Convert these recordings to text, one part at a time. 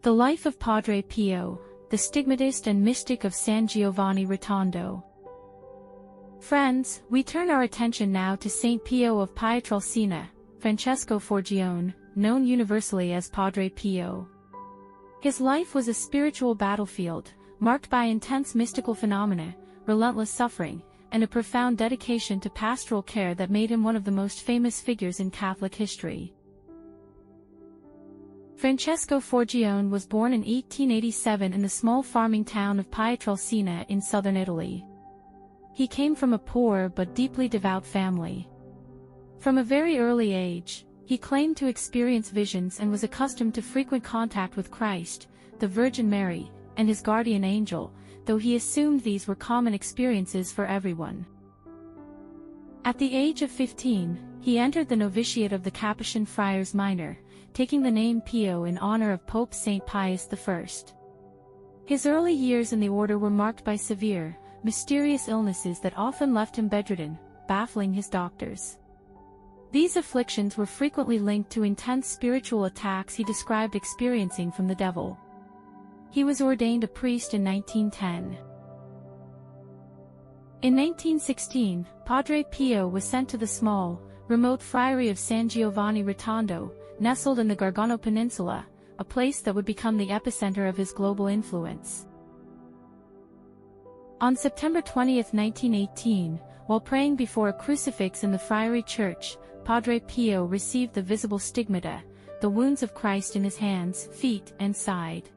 The life of Padre Pio, the stigmatist and mystic of San Giovanni Rotondo. Friends, we turn our attention now to Saint Pio of Pietrelcina, Francesco Forgione, known universally as Padre Pio. His life was a spiritual battlefield, marked by intense mystical phenomena, relentless suffering, and a profound dedication to pastoral care that made him one of the most famous figures in Catholic history. Francesco Forgione was born in 1887 in the small farming town of Pietrelcina in southern Italy. He came from a poor but deeply devout family. From a very early age, he claimed to experience visions and was accustomed to frequent contact with Christ, the Virgin Mary, and his guardian angel, though he assumed these were common experiences for everyone. At the age of 15, he entered the novitiate of the Capuchin Friars Minor, taking the name Pio in honor of Pope Saint Pius I. His early years in the order were marked by severe, mysterious illnesses that often left him bedridden, baffling his doctors. These afflictions were frequently linked to intense spiritual attacks he described experiencing from the devil. He was ordained a priest in 1910. In 1916, Padre Pio was sent to the small, remote friary of San Giovanni Rotondo, nestled in the Gargano Peninsula, a place that would become the epicenter of his global influence. On September 20, 1918, while praying before a crucifix in the friary church, Padre Pio received the visible stigmata, the wounds of Christ in his hands, feet, and side.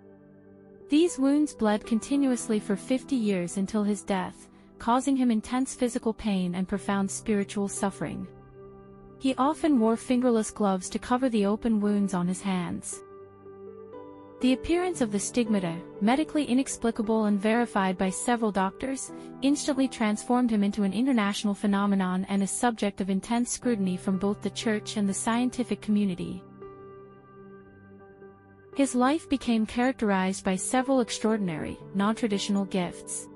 These wounds bled continuously for 50 years until his death, causing him intense physical pain and profound spiritual suffering. He often wore fingerless gloves to cover the open wounds on his hands. The appearance of the stigmata, medically inexplicable and verified by several doctors, instantly transformed him into an international phenomenon and a subject of intense scrutiny from both the Church and the scientific community. His life became characterized by several extraordinary, non-traditional gifts.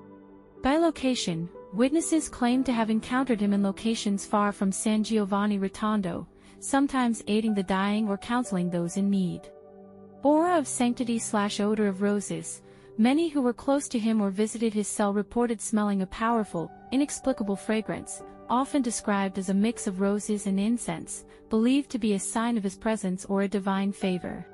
By location, witnesses claim to have encountered him in locations far from San Giovanni Rotondo, sometimes aiding the dying or counseling those in need. Aura of sanctity/odor of roses, many who were close to him or visited his cell reported smelling a powerful, inexplicable fragrance, often described as a mix of roses and incense, believed to be a sign of his presence or a divine favor.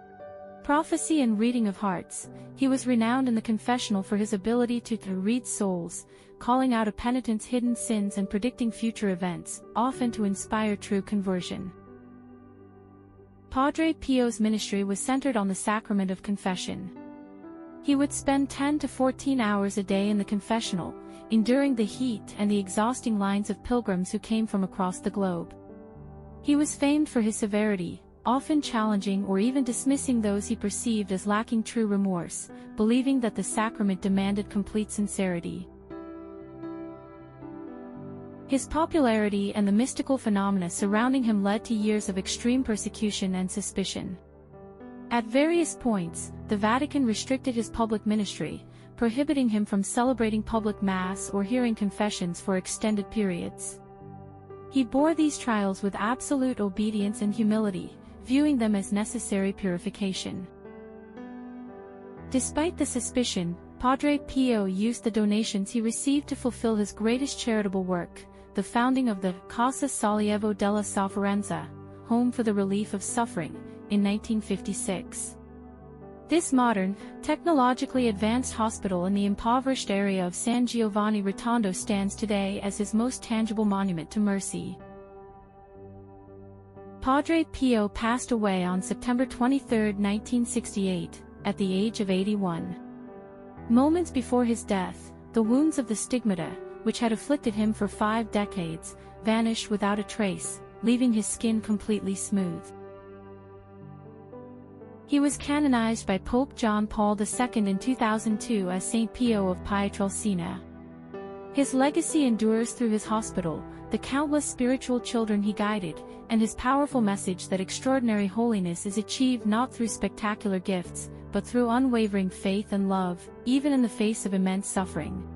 Prophecy and reading of hearts, he was renowned in the confessional for his ability to read souls, calling out a penitent's hidden sins and predicting future events, often to inspire true conversion. Padre Pio's ministry was centered on the sacrament of confession. He would spend 10 to 14 hours a day in the confessional, enduring the heat and the exhausting lines of pilgrims who came from across the globe. He was famed for his severity, often challenging or even dismissing those he perceived as lacking true remorse, believing that the sacrament demanded complete sincerity. His popularity and the mystical phenomena surrounding him led to years of extreme persecution and suspicion. At various points, the Vatican restricted his public ministry, prohibiting him from celebrating public Mass or hearing confessions for extended periods. He bore these trials with absolute obedience and humility, viewing them as necessary purification. Despite the suspicion, Padre Pio used the donations he received to fulfill his greatest charitable work, the founding of the Casa Sollievo della Sofferenza, Home for the Relief of Suffering, in 1956. This modern, technologically advanced hospital in the impoverished area of San Giovanni Rotondo stands today as his most tangible monument to mercy. Padre Pio passed away on September 23, 1968, at the age of 81. Moments before his death, the wounds of the stigmata, which had afflicted him for 5 decades, vanished without a trace, leaving his skin completely smooth. He was canonized by Pope John Paul II in 2002 as Saint Pio of Pietrelcina. His legacy endures through his hospital, the countless spiritual children he guided, and his powerful message that extraordinary holiness is achieved not through spectacular gifts, but through unwavering faith and love, even in the face of immense suffering.